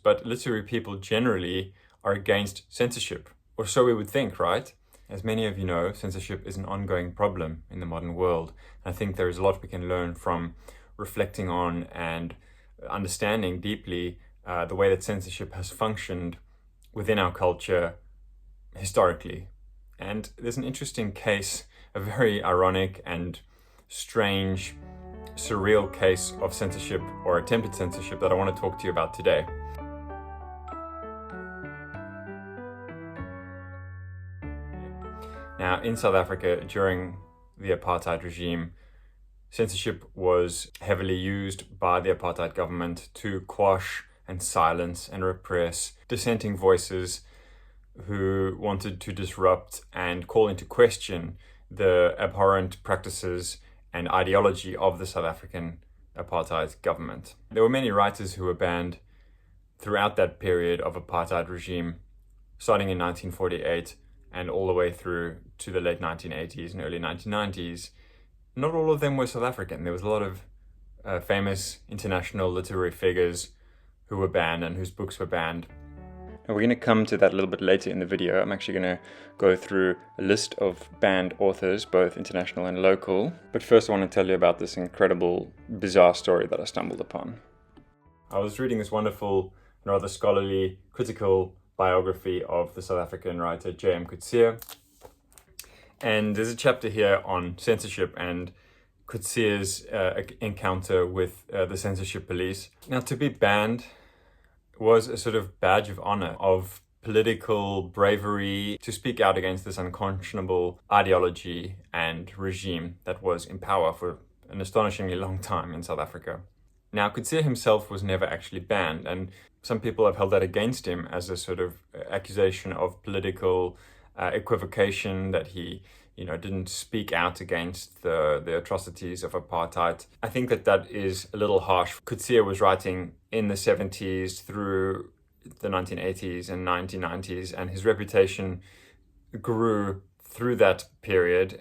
but literary people generally are against censorship, or so we would think, right? As many of you know, censorship is an ongoing problem in the modern world. I think there is a lot we can learn from reflecting on and understanding deeply the way that censorship has functioned within our culture historically. And there's an interesting case, a very ironic and strange, surreal case of censorship or attempted censorship that I want to talk to you about today. Now, in South Africa, during the apartheid regime, censorship was heavily used by the apartheid government to quash and silence and repress dissenting voices who wanted to disrupt and call into question the abhorrent practices and ideology of the South African apartheid government. There were many writers who were banned throughout that period of apartheid regime, starting in 1948 and all the way through to the late 1980s and early 1990s. Not all of them were South African. There was a lot of famous international literary figures who were banned and whose books were banned. And we're going to come to that a little bit later in the video. I'm actually going to go through a list of banned authors, both international and local. But first I want to tell you about this incredible, bizarre story that I stumbled upon. I was reading this wonderful and rather scholarly, critical biography of the South African writer J.M. Coetzee. And there's a chapter here on censorship and Coetzee's encounter with the censorship police. Now, to be banned was a sort of badge of honor, of political bravery, to speak out against this unconscionable ideology and regime that was in power for an astonishingly long time in South Africa. Now, Coetzee himself was never actually banned, and some people have held that against him as a sort of accusation of political equivocation, that he didn't speak out against the atrocities of apartheid. I think that is a little harsh. Coetzee was writing in the 70s through the 1980s and 1990s, and his reputation grew through that period,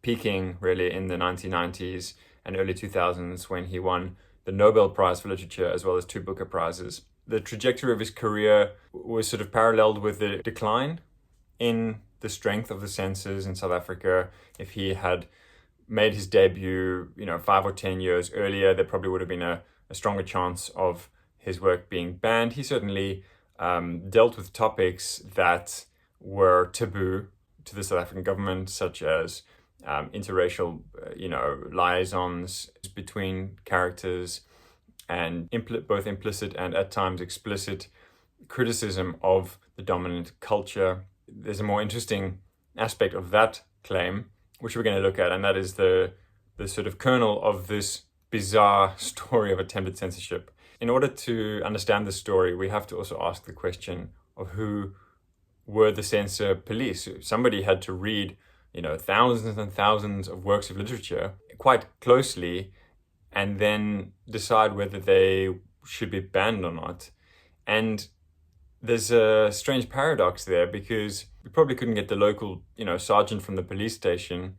peaking really in the 1990s and early 2000s when he won the Nobel Prize for Literature as well as 2 Booker Prizes. The trajectory of his career was sort of paralleled with the decline in the strength of the censors in South Africa. If he had made his debut, 5 or 10 years earlier, there probably would have been a stronger chance of his work being banned. He certainly dealt with topics that were taboo to the South African government, such as interracial, liaisons between characters, and both implicit and at times explicit criticism of the dominant culture. There's a more interesting aspect of that claim, which we're going to look at, and that is the sort of kernel of this bizarre story of attempted censorship. In order to understand the story, we have to also ask the question of who were the censor police. Somebody had to read, thousands and thousands of works of literature quite closely and then decide whether they should be banned or not. And there's a strange paradox there, because we probably couldn't get the local, sergeant from the police station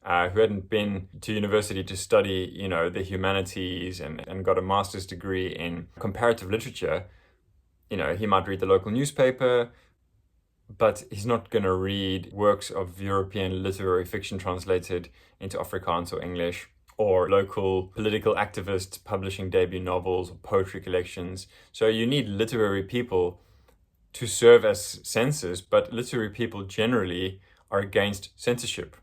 who hadn't been to university to study, the humanities and got a master's degree in comparative literature. He might read the local newspaper, but he's not going to read works of European literary fiction translated into Afrikaans or English, or local political activists publishing debut novels or poetry collections. So you need literary people to serve as censors, but literary people generally are against censorship.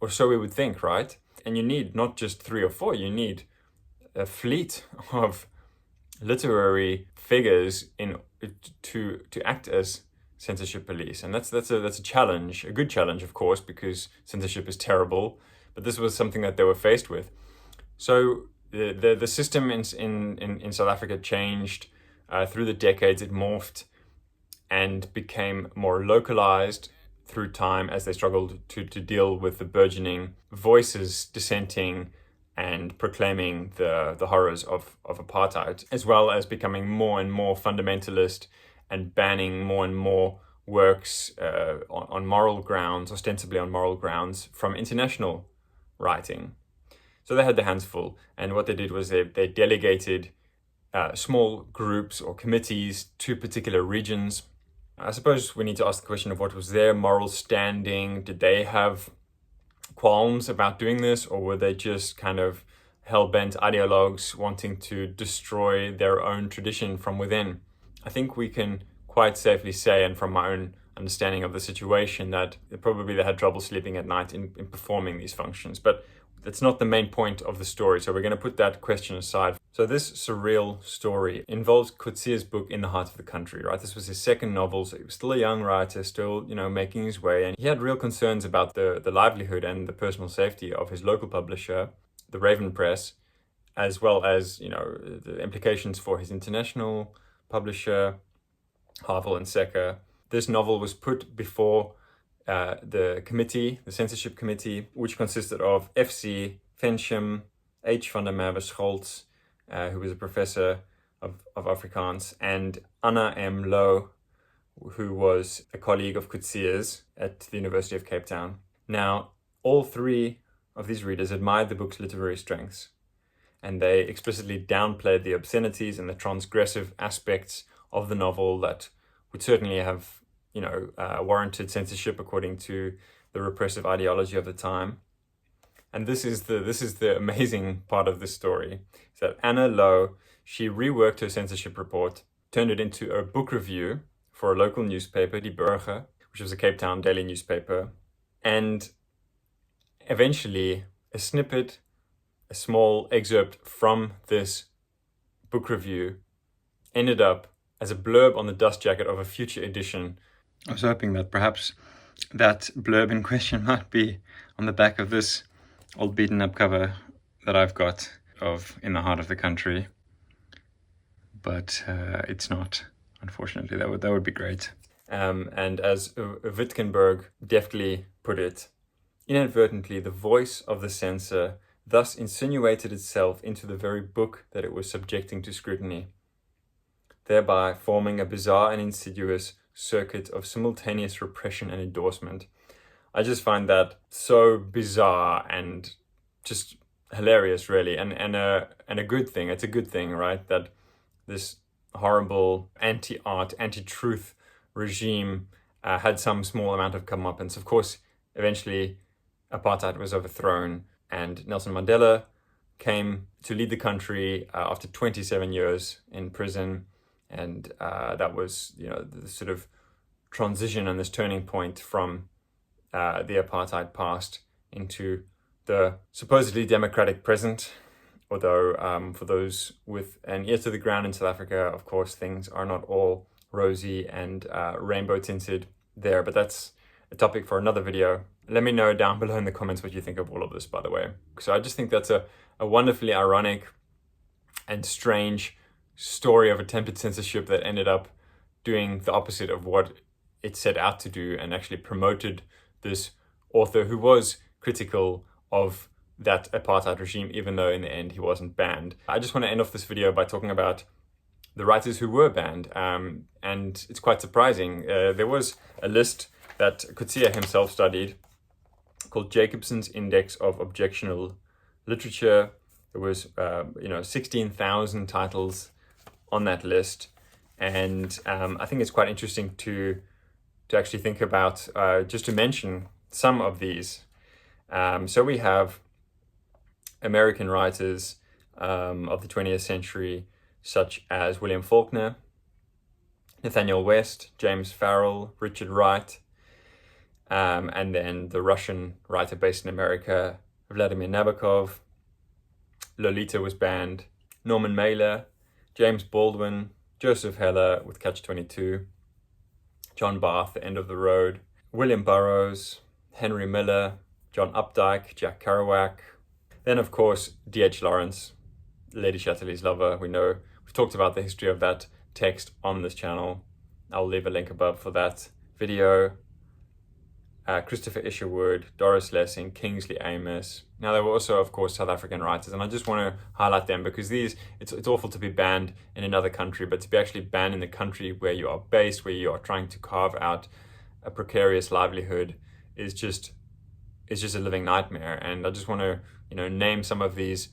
Or so we would think, right? And you need not just 3 or 4, you need a fleet of literary figures to act as censorship police. And that's a challenge, a good challenge, of course, because censorship is terrible, but this was something that they were faced with. So the system in South Africa changed through the decades. It morphed and became more localized through time as they struggled to deal with the burgeoning voices dissenting and proclaiming the horrors of apartheid, as well as becoming more and more fundamentalist and banning more and more works on moral grounds, ostensibly on moral grounds, from international writing. So they had their hands full, and what they did was they delegated small groups or committees to particular regions. I suppose we need to ask the question of what was their moral standing. Did they have qualms about doing this, or were they just kind of hell-bent ideologues wanting to destroy their own tradition from within? I think we can quite safely say, and from my own understanding of the situation, that probably they had trouble sleeping at night in performing these functions. But that's not the main point of the story, so we're going to put that question aside. So this surreal story involves Coetzee's book In the Heart of the Country, right? This was his second novel, so he was still a young writer, still, making his way, and he had real concerns about the livelihood and the personal safety of his local publisher, the Raven Press, as well as, the implications for his international publisher, Harvel and Secker. This novel was put before the committee, the censorship committee, which consisted of F.C. Fensham, H. van der Merwe Scholz, who was a professor of Afrikaans, and Anna M. Lowe, who was a colleague of Coetzee's at the University of Cape Town. Now, all three of these readers admired the book's literary strengths, and they explicitly downplayed the obscenities and the transgressive aspects of the novel that would certainly have warranted censorship according to the repressive ideology of the time. And this is the amazing part of this story, is that Anna Lowe, she reworked her censorship report, turned it into a book review for a local newspaper, Die Burger, which was a Cape Town daily newspaper, and eventually a snippet, a small excerpt from this book review ended up as a blurb on the dust jacket of a future edition. I was hoping that perhaps that blurb in question might be on the back of this old beaten up cover that I've got of In the Heart of the Country, but it's not, unfortunately. That would be great. And as Wittgenberg deftly put it, inadvertently the voice of the censor thus insinuated itself into the very book that it was subjecting to scrutiny, thereby forming a bizarre and insidious circuit of simultaneous repression and endorsement. I just find that so bizarre and just hilarious, really, and a good thing. It's a good thing, right? That this horrible anti-art, anti-truth regime had some small amount of comeuppance. Of course, eventually apartheid was overthrown, and Nelson Mandela came to lead the country after 27 years in prison. And that was, the sort of transition and this turning point from the apartheid past into the supposedly democratic present. Although for those with an ear to the ground in South Africa, of course, things are not all rosy and rainbow tinted there. But that's a topic for another video. Let me know down below in the comments what you think of all of this, by the way. So I just think that's a wonderfully ironic and strange story of attempted censorship that ended up doing the opposite of what it set out to do, and actually promoted this author who was critical of that apartheid regime, even though in the end he wasn't banned. I just want to end off this video by talking about the writers who were banned, and it's quite surprising. There was a list that Coetzee himself studied called Jacobson's Index of Objectionable Literature. There was 16,000 titles on that list, and I think it's quite interesting to actually think about, just to mention some of these. So we have American writers of the 20th century, such as William Faulkner, Nathaniel West, James Farrell, Richard Wright, and then the Russian writer based in America, Vladimir Nabokov. Lolita was banned, Norman Mailer, James Baldwin, Joseph Heller with Catch-22, John Barth, The End of the Road, William Burroughs, Henry Miller, John Updike, Jack Kerouac. Then, of course, D.H. Lawrence, Lady Chatterley's Lover. We've talked about the history of that text on this channel. I'll leave a link above for that video. Christopher Isherwood, Doris Lessing, Kingsley Amis. Now, there were also, of course, South African writers, and I just want to highlight them because it's awful to be banned in another country, but to be actually banned in the country where you are based, where you are trying to carve out a precarious livelihood, is just a living nightmare. And I just want to, name some of these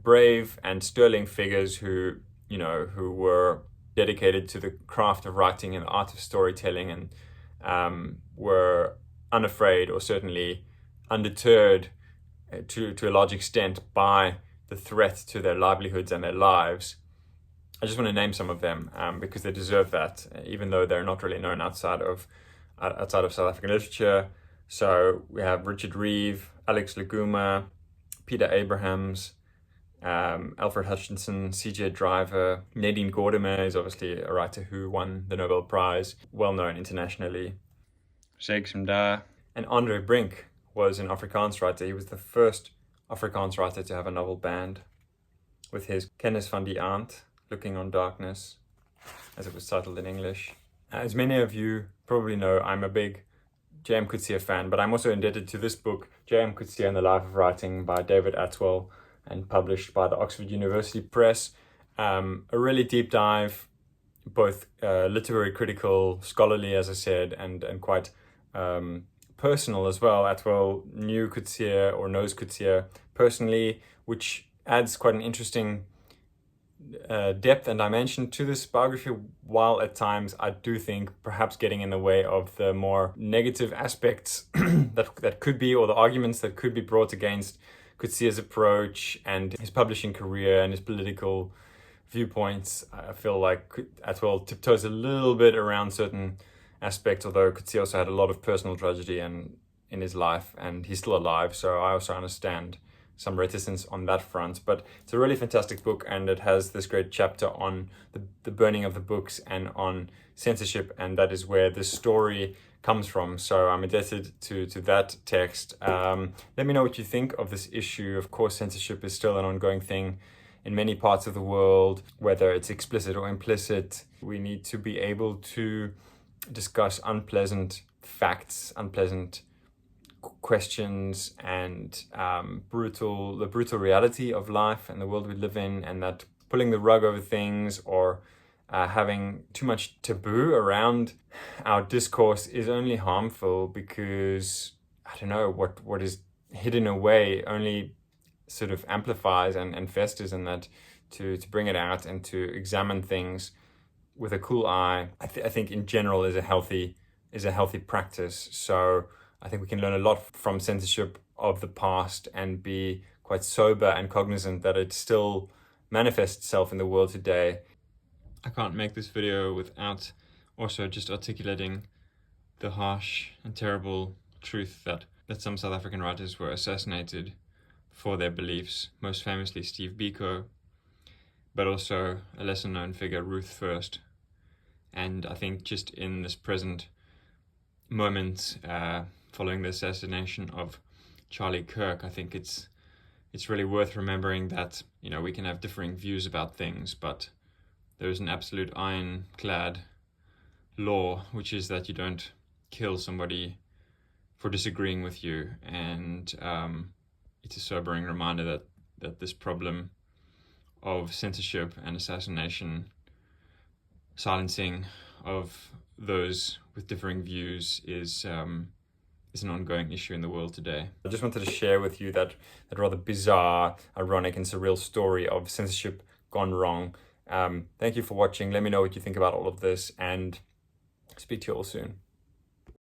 brave and sterling figures who who were dedicated to the craft of writing and the art of storytelling, and were unafraid, or certainly undeterred to a large extent by the threat to their livelihoods and their lives. I just want to name some of them because they deserve that, even though they're not really known outside of South African literature. So we have Richard Reeve, Alex Laguma, Peter Abrahams, Alfred Hutchinson, C.J. Driver. Nadine Gordimer is obviously a writer who won the Nobel Prize, well known internationally. Sheikh Mda. And Andre Brink was an Afrikaans writer. He was the first Afrikaans writer to have a novel banned, with his Kennis van die Aand, Looking on Darkness, as it was titled in English. As many of you probably know, I'm a big J.M. Coetzee fan, but I'm also indebted to this book, J.M. Coetzee and the Life of Writing by David Atwell, and published by the Oxford University Press. A really deep dive, both literary, critical, scholarly, as I said, and quite personal as well. Atwell knew Coetzee, or knows Coetzee personally, which adds quite an interesting depth and dimension to this biography, while at times I do think perhaps getting in the way of the more negative aspects that could be, or the arguments that could be brought against Coetzee's approach and his publishing career and his political viewpoints. I feel like Atwell tiptoes a little bit around certain aspects, although Coetzee also had a lot of personal tragedy in his life, and he's still alive, so I also understand some reticence on that front. But it's a really fantastic book, and it has this great chapter on the burning of the books and on censorship, and that is where this story comes from. So I'm indebted to that text. Let me know what you think of this issue. Of course, censorship is still an ongoing thing in many parts of the world, whether it's explicit or implicit. We need to be able to discuss unpleasant facts, unpleasant questions, and the brutal reality of life and the world we live in, and that pulling the rug over things or having too much taboo around our discourse is only harmful, because I don't know, what is hidden away only sort of amplifies and festers, and that to bring it out and to examine things with a cool eye, I think in general is a healthy practice. So I think we can learn a lot from censorship of the past and be quite sober and cognizant that it still manifests itself in the world today. I can't make this video without also just articulating the harsh and terrible truth that some South African writers were assassinated for their beliefs, most famously Steve Biko, but also a lesser known figure, Ruth First. And I think just in this present moment, following the assassination of Charlie Kirk, I think it's really worth remembering that, we can have differing views about things, but there's an absolute ironclad law, which is that you don't kill somebody for disagreeing with you. And it's a sobering reminder that this problem of censorship and assassination, silencing of those with differing views, is an ongoing issue in the world today. I just wanted to share with you that rather bizarre, ironic, and surreal story of censorship gone wrong. Thank you for watching. Let me know what you think about all of this, and speak to you all soon.